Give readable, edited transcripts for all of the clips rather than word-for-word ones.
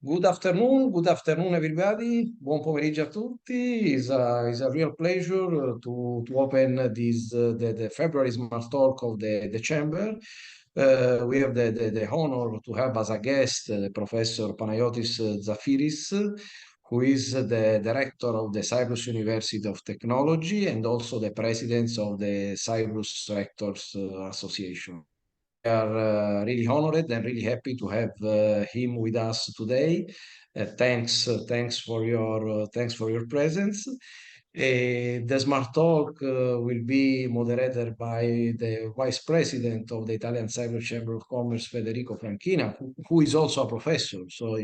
Good afternoon everybody. Buon pomeriggio a tutti. It's a real pleasure to open this the February Smart Talk of the Chamber. We have the honor to have as a guest Professor Panayiotis Zaphiris, who is the director of the Cyprus University of Technology and also the president of the Cyprus Rectors Association. We are really honored and really happy to have him with us today. Thanks for your presence. The Smart Talk will be moderated by the Vice President of the Italian-Cypriot Chamber of Commerce, Federico Franchina, who is also a professor. So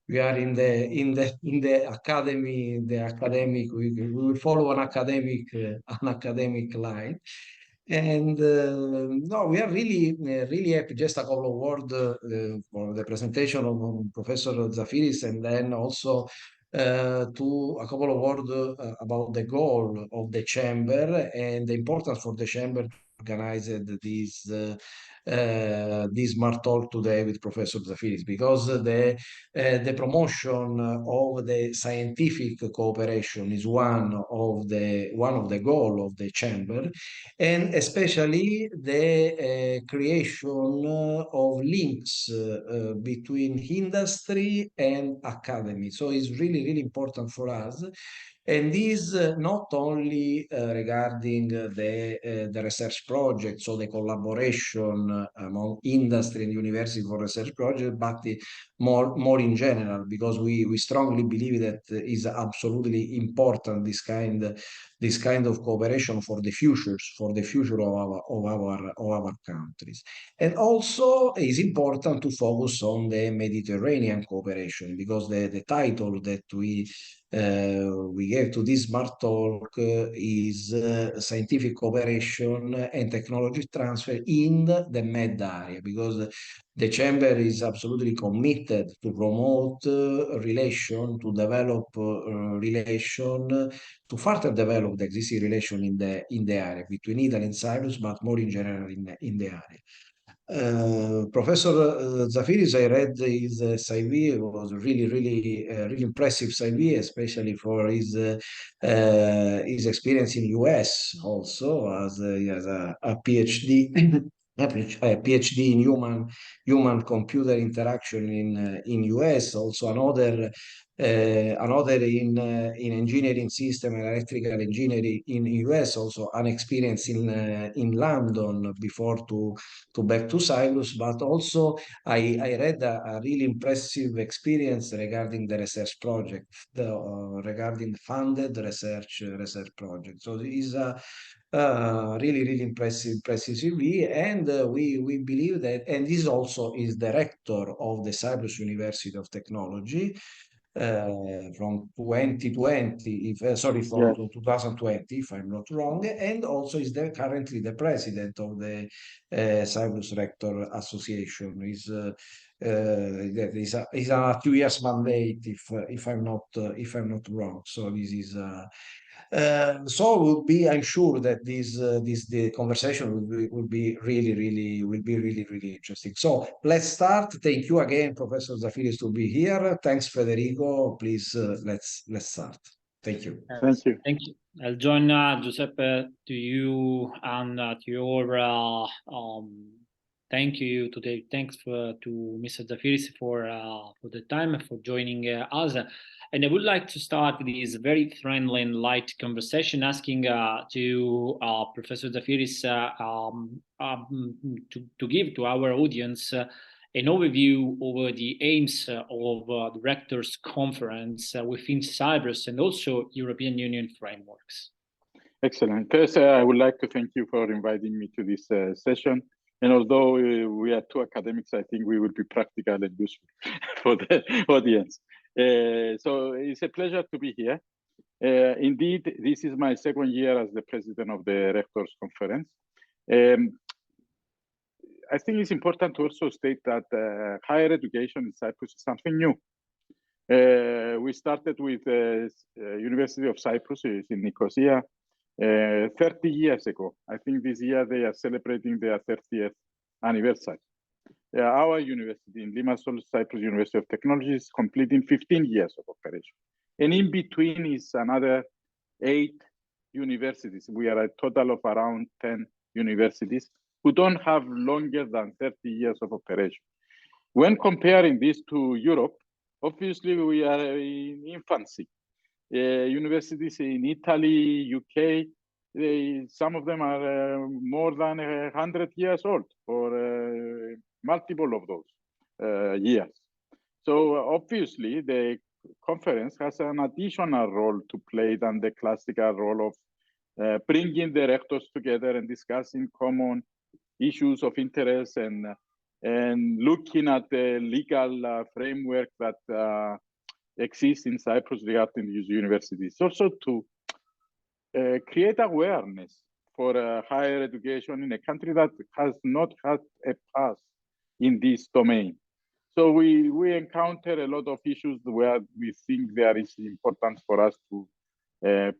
we are in the academy, the academic. We will follow an academic line. And no, we are really happy. Just a couple of words for the presentation of Professor Zaphiris, and then also to a couple of words about the goal of the chamber and the importance for the chamber to organize this Smart Talk today with Professor Zaphiris, because the promotion of the scientific cooperation is one of the goal of the chamber, and especially the creation of links between industry and academy. So it's really important for us. And this not only regarding the research project, so the collaboration among industry and university for research project, but more in general, because we strongly believe that is absolutely important this kind of cooperation for the future of our countries. And also is important to focus on the Mediterranean cooperation, because the title that we gave to this Smart Talk is Scientific Cooperation and Technology Transfer in the Med area, because the Chamber is absolutely committed to promote relation, to develop relation, to further develop the existing relation in the area between Italy and Cyprus, but more in general in the area. Professor Zaphiris, I read his CV. It was really impressive CV, especially for his experience in US also, as he has a PhD. A PhD in human computer interaction in US, also another in engineering system and electrical engineering in US, also an experience in London before to back to Cyprus. But also I read a really impressive experience regarding the research project, regarding funded research project. So it is a really impressive CV, and we believe that, and this also is the rector of the Cyprus University of Technology from 2020, from 2020, if I'm not wrong, and also is currently the president of the Cyprus Rector Association. Is a 2 years mandate, if I'm not wrong. So this is. So will be, I'm sure that the conversation will be really interesting. So let's start. Thank you again, Professor Zaphiris, to be here. Thanks, Federico. Please, let's start. Thank you. Thank you. Thank you. I'll join Giuseppe to you and to your thank you today. Thanks to Mr. Zaphiris for the time and for joining us. And I would like to start with this very friendly and light conversation, asking to Professor Zaphiris to give to our audience an overview over the aims of the Rectors Conference within Cyprus and also European Union frameworks. Excellent. First, I would like to thank you for inviting me to this session. And although we are two academics, I think we will be practical and useful for the audience. So it's a pleasure to be here. Indeed, this is my second year as the president of the Rectors Conference. I think it's important to also state that higher education in Cyprus is something new. We started with University of Cyprus in Nicosia 30 years ago. I think this year they are celebrating their 30th anniversary. our university in Limassol, Cyprus University of Technology, is completing 15 years of operation. And in between is another 8 universities. We are a total of around 10 universities who don't have longer than 30 years of operation. When comparing this to Europe, obviously we are in infancy. Universities in Italy, UK, some of them are more than 100 years old, or multiple of those years. So obviously the conference has an additional role to play than the classical role of bringing the rectors together and discussing common issues of interest and looking at the legal framework that exists in Cyprus regarding these universities. Also to create awareness for higher education in a country that has not had a past in this domain. So we encounter a lot of issues where we think there is importance for us to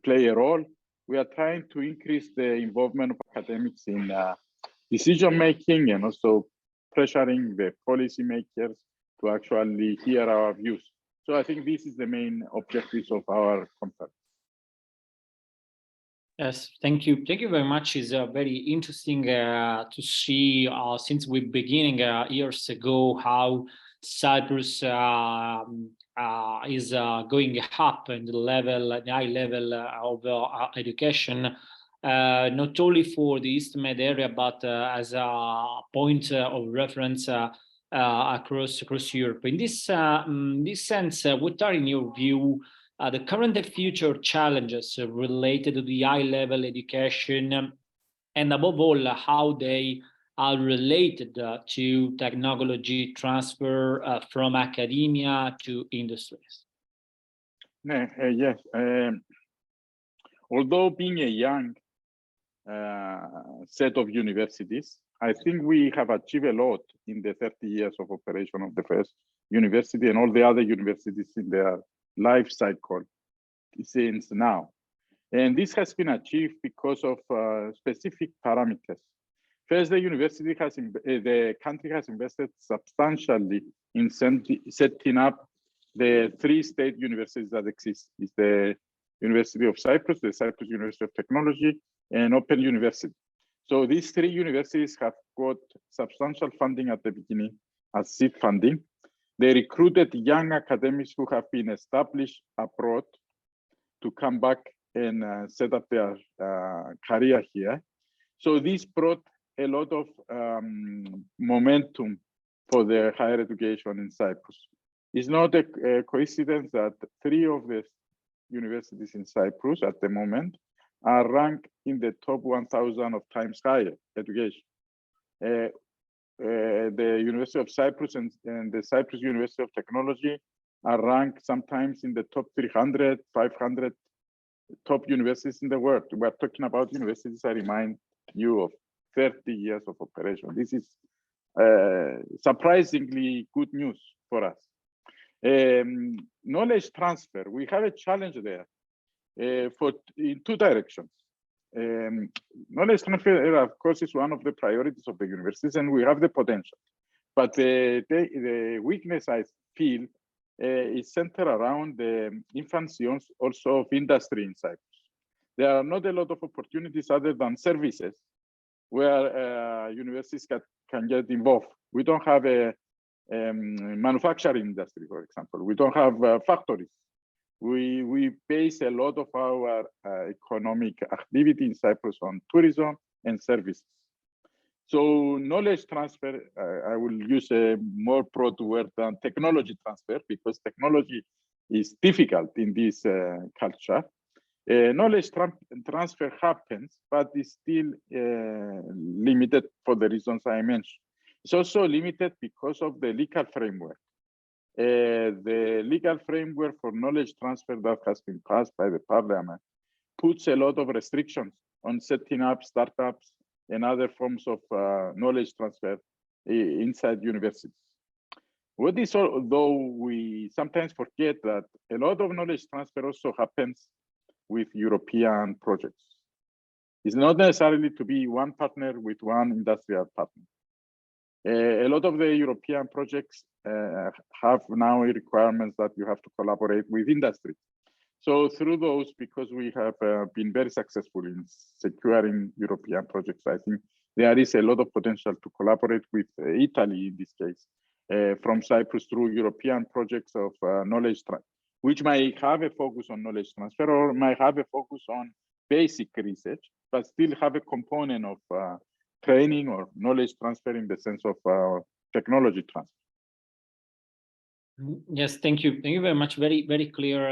play a role. We are trying to increase the involvement of academics in decision-making and also pressuring the policymakers to actually hear our views. So I think this is the main objectives of our conference. Yes, thank you. Thank you very much. It's very interesting to see since we beginning years ago how Cyprus is going up in the high level of education, not only for the East Med area, but as a point of reference across Europe. In this sense, what are, in your view, the current and future challenges related to the high-level education, and above all, how they are related to technology transfer from academia to industries? Yes. Although being a young set of universities, I think we have achieved a lot in the 30 years of operation of the first university and all the other universities in their life cycle since now. And this has been achieved because of specific parameters. First, the country has invested substantially in setting up the 3 state universities that exist. It's the University of Cyprus, the Cyprus University of Technology, and Open University. So these 3 universities have got substantial funding at the beginning as seed funding. They recruited young academics who have been established abroad to come back and set up their career here. So this brought a lot of momentum for the higher education in Cyprus. It's not a coincidence that 3 of the universities in Cyprus at the moment are ranked in the top 1,000 of times higher education. The University of Cyprus and the Cyprus University of Technology are ranked sometimes in the top 300, 500 top universities in the world. We're talking about universities, I remind you, of 30 years of operation. This is surprisingly good news for us. Knowledge transfer, we have a challenge there in 2 directions. Knowledge transfer, of course, is one of the priorities of the universities, and we have the potential. But the weakness I feel is centered around the infancy also of industry in Cyprus. There are not a lot of opportunities other than services where universities can get involved. We don't have a manufacturing industry, for example. We don't have factories. We base a lot of our economic activity in Cyprus on tourism and services. So knowledge transfer, I will use a more broad word than technology transfer, because technology is difficult in this culture. Knowledge transfer happens, but is still limited for the reasons I mentioned. It's also limited because of the legal framework. The legal framework for knowledge transfer that has been passed by the parliament puts a lot of restrictions on setting up startups and other forms of knowledge transfer inside universities. What is, although we sometimes forget that a lot of knowledge transfer also happens with European projects. It's not necessarily to be one partner with one industrial partner. A lot of the European projects have now requirements that you have to collaborate with industry. So through those, because we have been very successful in securing European projects, I think there is a lot of potential to collaborate with Italy in this case, from Cyprus through European projects of knowledge transfer, which might have a focus on knowledge transfer or might have a focus on basic research, but still have a component of training or knowledge transfer in the sense of technology transfer. Yes, thank you. Thank you very much. Very, very clear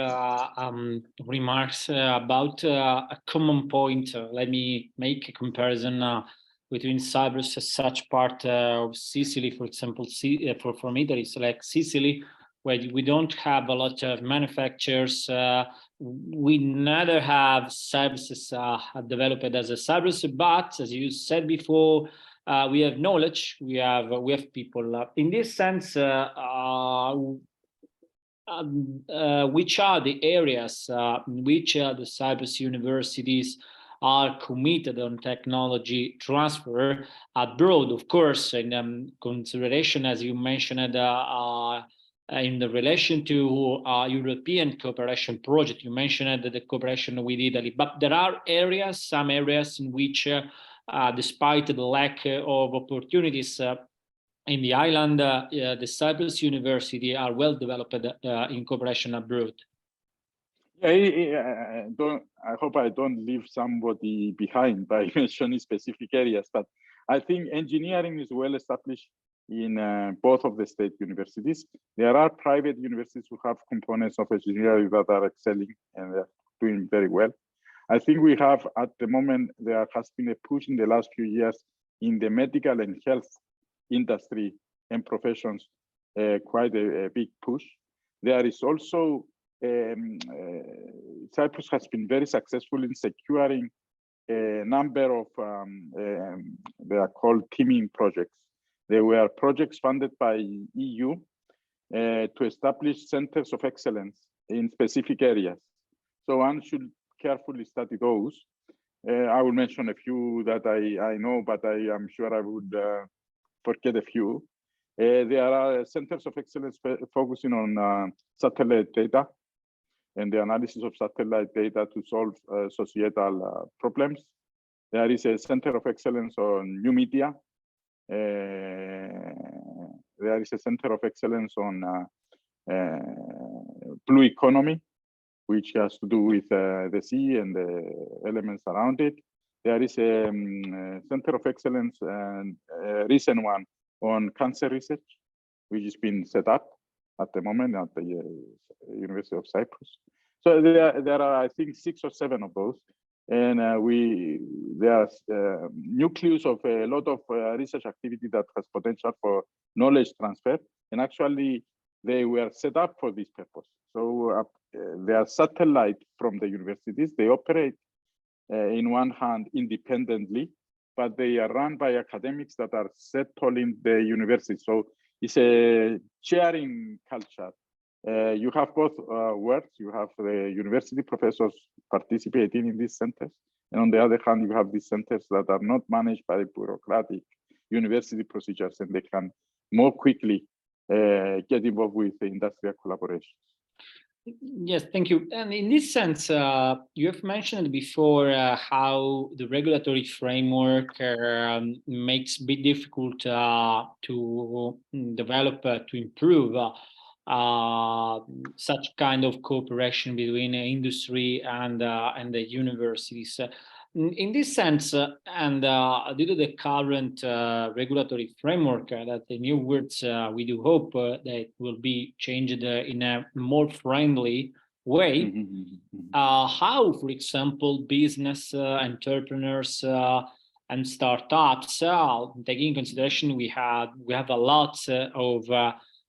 remarks about a common point. Let me make a comparison between Cyprus as such part of Sicily, for example, from Italy, so like Sicily, where we don't have a lot of manufacturers. We neither have services developed as a Cyprus, but as you said before, we have knowledge, we have people. In this sense, which are the areas in which the Cyprus universities are committed on technology transfer abroad, of course, in consideration, as you mentioned, in the relation to European cooperation project, you mentioned the cooperation with Italy, but there are areas, some areas in which, despite the lack of opportunities in the island, the Cyprus University are well developed in cooperation abroad. Yeah, I hope I don't leave somebody behind by mentioning specific areas, but I think engineering is well established in both of the state universities. There are private universities who have components of engineering that are excelling and they're doing very well. I think we have, at the moment, there has been a push in the last few years in the medical and health industry and professions, quite a big push. There is also, Cyprus has been very successful in securing a number of, they are called teaming projects. They were projects funded by EU to establish centers of excellence in specific areas. So one should carefully study those. I will mention a few that I know, but I am sure I would forget a few. There are centers of excellence focusing on satellite data and the analysis of satellite data to solve societal problems. There is a center of excellence on new media. There is a center of excellence on blue economy, which has to do with the sea and the elements around it. There is a center of excellence, and a recent one on cancer research, which has been set up at the moment at the University of Cyprus. So there are, I think, 6 or 7 of those. And there's nucleus of a lot of research activity that has potential for knowledge transfer. And actually, they were set up for this purpose. So they are satellite from the universities. They operate in one hand independently, but they are run by academics that are settled in the university. So it's a sharing culture. You have both worlds. You have the university professors participating in these centers. And on the other hand, you have these centers that are not managed by bureaucratic university procedures, and they can more quickly get involved with the industrial collaborations. Yes, thank you. And in this sense, you have mentioned before how the regulatory framework makes it difficult to develop, to improve such kind of cooperation between industry and the universities. In this sense, and due to the current regulatory framework, that the new words, we do hope that will be changed in a more friendly way. How, for example, business entrepreneurs and startups, taking in consideration we have a lot of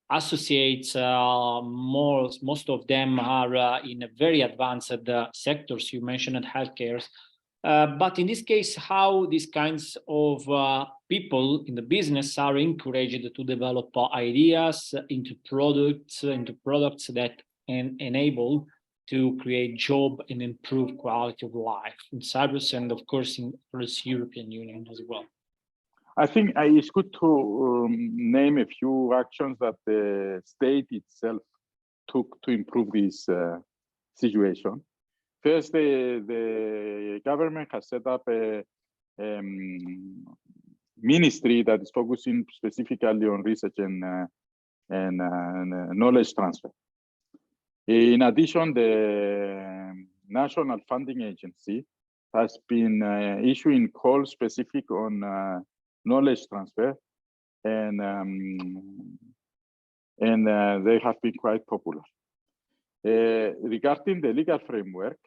associates, most of them are in a very advanced sectors. You mentioned healthcare. But in this case, how these kinds of people in the business are encouraged to develop ideas into products that enable to create job and improve quality of life in Cyprus and, of course, in the European Union as well. I think it's good to name a few actions that the state itself took to improve this situation. First, the government has set up a ministry that is focusing specifically on research and knowledge transfer. In addition, the National Funding Agency has been issuing calls specific on knowledge transfer, and they have been quite popular. Regarding the legal framework,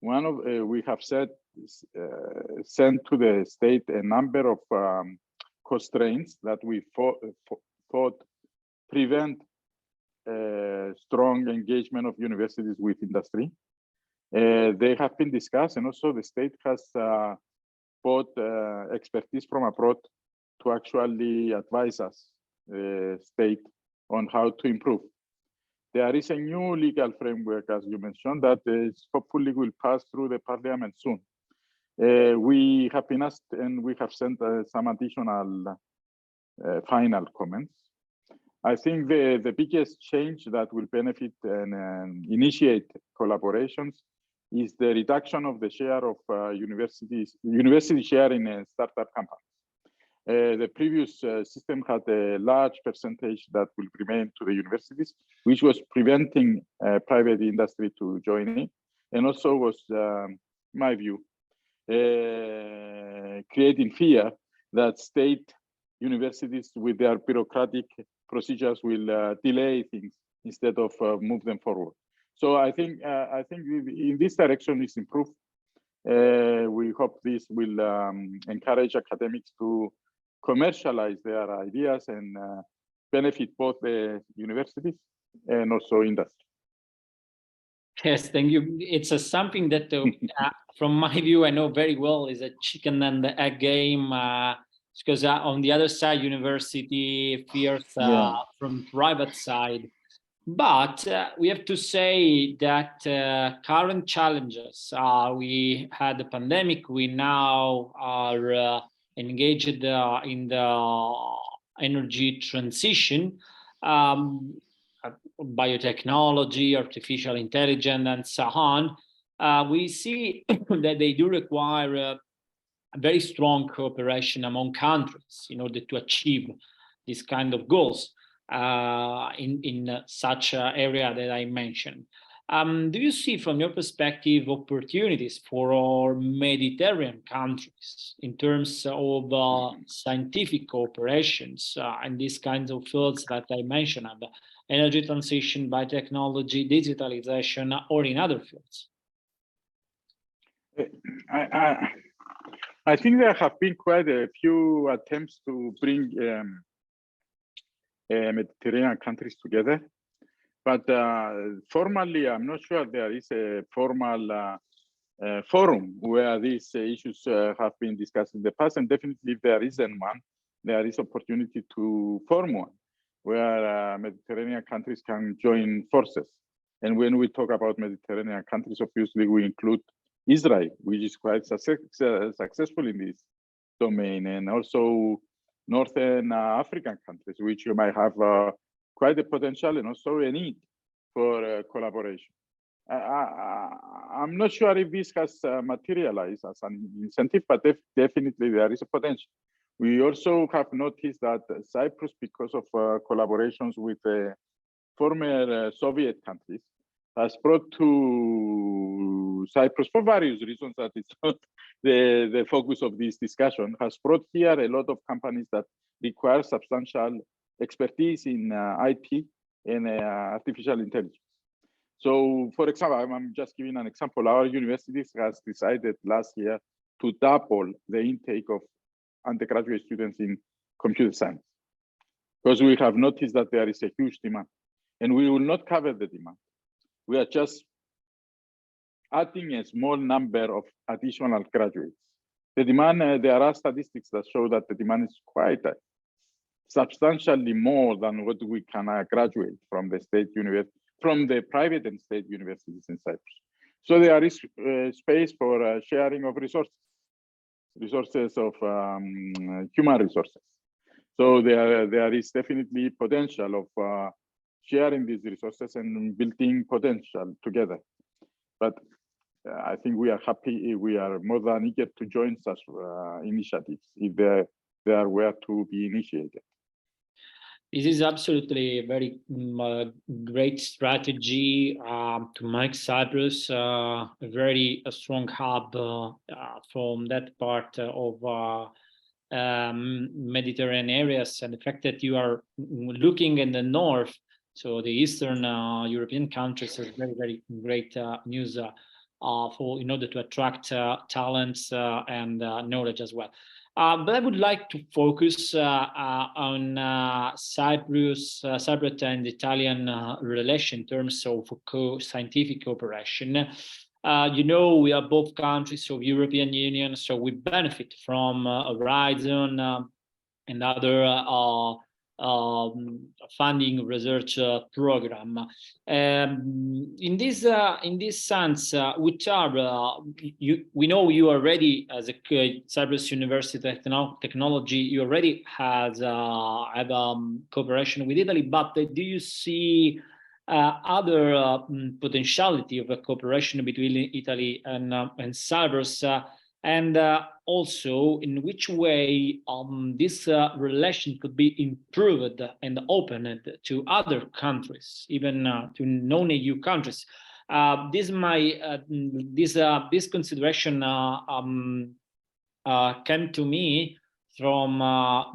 we have sent to the state a number of constraints that we thought prevent strong engagement of universities with industry. They have been discussed, and also the state has brought expertise from abroad to actually advise us, state, on how to improve. There is a new legal framework, as you mentioned, that hopefully will pass through the parliament soon. We have been asked, and we have sent some additional final comments. I think the biggest change that will benefit and initiate collaborations is the reduction of the share of university share in startup companies. The previous system had a large percentage that will remain to the universities, which was preventing private industry to join in, and also was, in my view, creating fear that state universities with their bureaucratic procedures will delay things instead of move them forward. So I think in this direction is improved. We hope this will encourage academics to commercialize their ideas and benefit both the universities and also industry. Yes, thank you. It's something that, from my view, I know very well is a chicken and the egg game. Because on the other side, university fears from private side. But we have to say that current challenges, we had the pandemic, we now are engaged in the energy transition, biotechnology, artificial intelligence, and so on. We see that they do require a very strong cooperation among countries in order to achieve this kind of goals in such an area that I mentioned. Do you see, from your perspective, opportunities for our Mediterranean countries in terms of scientific cooperations in these kinds of fields that I mentioned, energy transition, biotechnology, digitalization, or in other fields? I think there have been quite a few attempts to bring Mediterranean countries together. But formally, I'm not sure there is a formal forum where these issues have been discussed in the past. And definitely, if there isn't one, there is opportunity to form one where Mediterranean countries can join forces. And when we talk about Mediterranean countries, obviously, we include Israel, which is quite successful in this domain, and also Northern African countries, which you might have quite a potential and also a need for collaboration. I'm not sure if this has materialized as an incentive, but definitely there is a potential. We also have noticed that Cyprus, because of collaborations with former Soviet countries, has brought to Cyprus, for various reasons that it's not the focus of this discussion, has brought here a lot of companies that require substantial expertise in IT and artificial intelligence. So, for example, I'm just giving an example. Our universities has decided last year to double the intake of undergraduate students in computer science, because we have noticed that there is a huge demand, and we will not cover the demand. We are just adding a small number of additional graduates. The demand, there are statistics that show that the demand is quite substantially more than what we can graduate from the state university, from the private and state universities in Cyprus. So there is space for sharing of resources. resources of human resources. So there is definitely potential of sharing these resources and building potential together. But I think we are happy, we are more than eager to join such initiatives if they are where to be initiated. This is absolutely a very great strategy to make Cyprus a very strong hub from that part of Mediterranean areas, and the fact that you are looking in the north, so the Eastern European countries, is very, very great news for in order to attract talents and knowledge as well. But I would like to focus on Cyprus, Cypriot and Italian relation in terms of scientific cooperation. You know, we are both countries of European Union, so we benefit from Horizon and other funding research program. In this sense, which are we know you already, as a Cyprus University Technology, you already have cooperation with Italy, but do you see other potentiality of a cooperation between Italy and Cyprus, and also in which way this relation could be improved and opened to other countries, even to non-EU countries? This consideration came to me from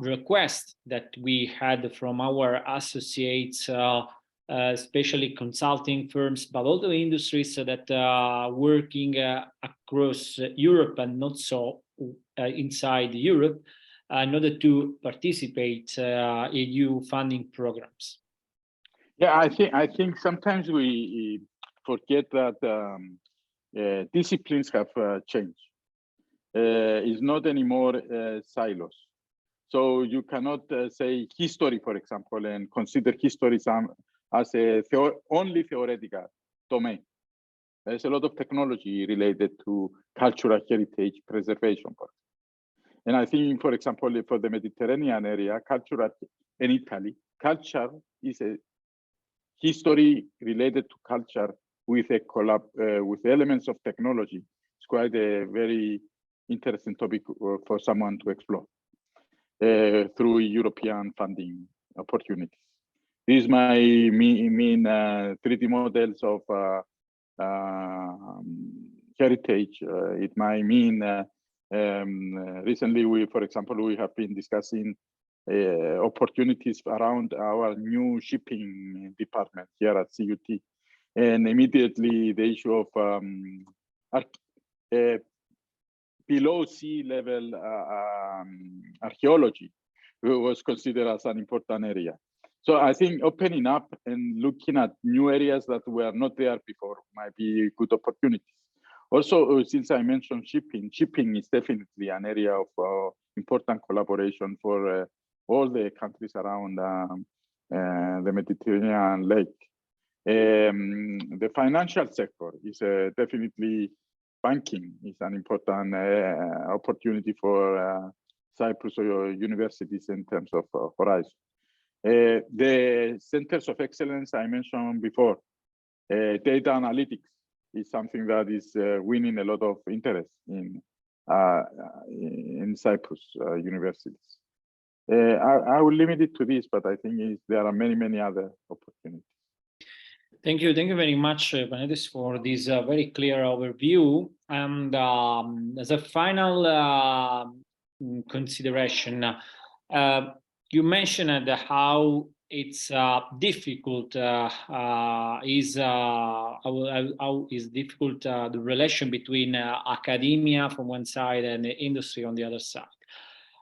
requests that we had from our associates, especially consulting firms, but also industries that are working across Europe and not so inside Europe, in order to participate EU funding programs. Yeah, I think sometimes we forget that disciplines have changed. It's not anymore silos. So you cannot say history, for example, and consider history as a only theoretical domain. There's a lot of technology related to cultural heritage preservation. And I think, for example, for the Mediterranean area, cultural in Italy, culture is a history related to culture with a with elements of technology. It's quite a very interesting topic for someone to explore through European funding opportunities. These might mean 3D models of heritage. It might mean recently, for example, we have been discussing opportunities around our new shipping department here at CUT, and immediately the issue of below sea level archaeology was considered as an important area. So I think opening up and looking at new areas that were not there before might be good opportunities. Also, since I mentioned shipping is definitely an area of important collaboration for all the countries around the Mediterranean lake. The financial sector is definitely banking is an important opportunity for Cyprus universities in terms of Horizon. The centers of excellence I mentioned before, data analytics is something that is winning a lot of interest in Cyprus universities. I will limit it to this, but I think there are many other opportunities. Thank you very much, Panayiotis, for this very clear overview. And as a final consideration, you mentioned how it's difficult how is difficult the relation between academia from one side and the industry on the other side.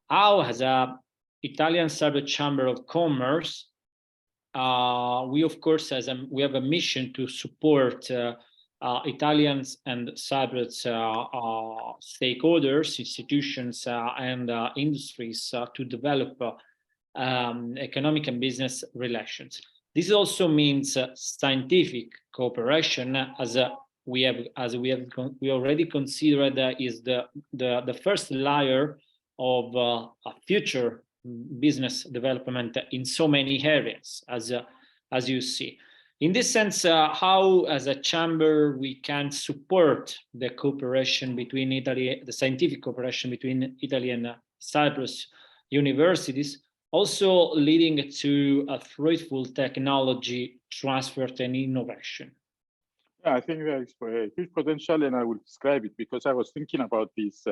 How, as a Italian-Cypriot Chamber of Commerce, we of course we have a mission to support Italians and Cypriots stakeholders, institutions, and industries to develop economic and business relations. This also means scientific cooperation as we already considered is the first layer of a future business development in so many areas, as you see. In this sense, how as a chamber we can support the cooperation between Italy, the scientific cooperation between Italy and Cyprus universities, also leading to a fruitful technology transfer and innovation. Yeah, I think there is a huge potential, and I will describe it because I was thinking about this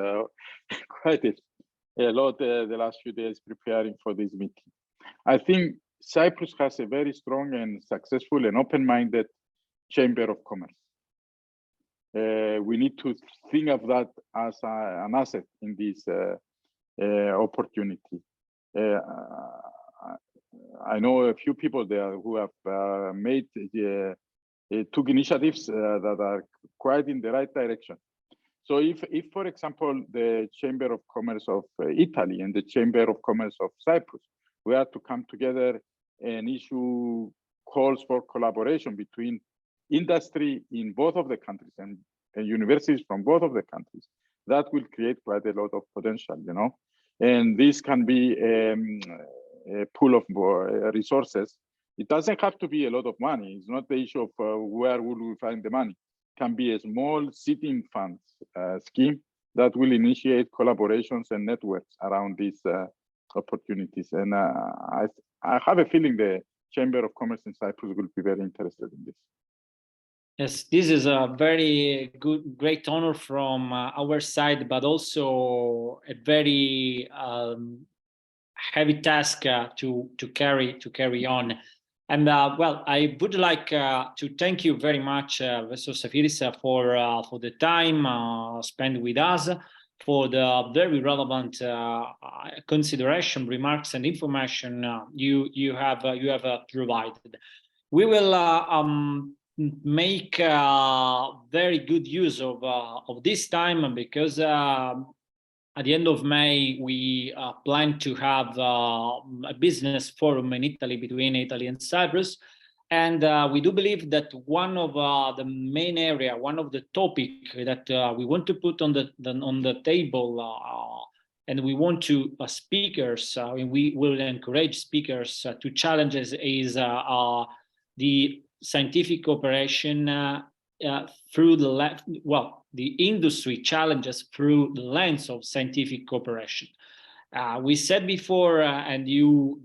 quite a lot the last few days preparing for this meeting. I think Cyprus has a very strong and successful and open-minded chamber of commerce. We need to think of that as an asset in this opportunity. I know a few people there who have took initiatives that are quite in the right direction. So if, for example, the Chamber of Commerce of Italy and the Chamber of Commerce of Cyprus were to come together and issue calls for collaboration between industry in both of the countries and universities from both of the countries, that will create quite a lot of potential, you know. And this can be a pool of resources. It doesn't have to be a lot of money. It's not the issue of where will we find the money. It can be a small seeding fund scheme that will initiate collaborations and networks around these opportunities. And I have a feeling the Chamber of Commerce in Cyprus will be very interested in this. Yes, this is a very great honor from our side, but also a very heavy task to carry on. And well, I would like to thank you very much, Professor Zaphiris, for the time spent with us, for the very relevant consideration, remarks, and information you have provided. We will make very good use of this time because at the end of May, we plan to have a business forum in Italy between Italy and Cyprus. And we do believe that one of the main area, one of the topic that we want to put on the table, and we want to speakers, we will encourage speakers to challenges is the scientific cooperation through the industry challenges through the lens of scientific cooperation. We said before, and you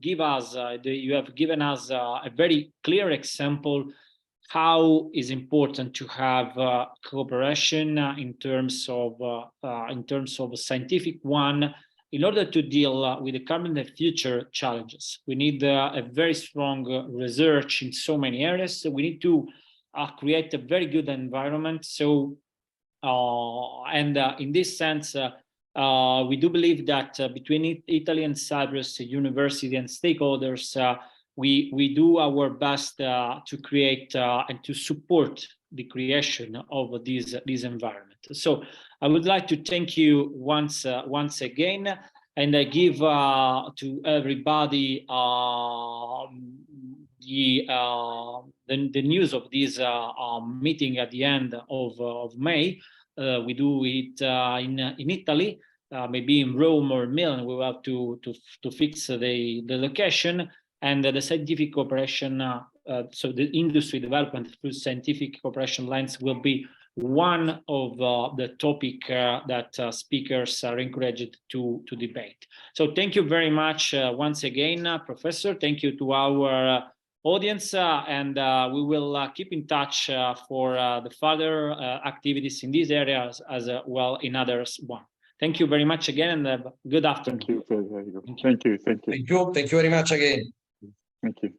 have given us a very clear example how is important to have cooperation in terms of scientific one in order to deal with the current and future challenges. We need a very strong research in so many areas. So we need to create a very good environment. So, in this sense, we do believe that between Italy and Cyprus, university and stakeholders, we do our best to create and to support the creation of this environment. So I would like to thank you once again, and I give to everybody the news of this meeting at the end of May. We do it in Italy, maybe in Rome or Milan. We will have to fix the location, and the scientific cooperation. So the industry development through scientific cooperation lines will be one of the topic that speakers are encouraged to debate. So thank you very much once again, Professor. Thank you to our audience, and we will keep in touch for the further activities in these areas as well in others one. Thank you very much again, and good afternoon. Thank you. Thank you very much again. Thank you. Thank you.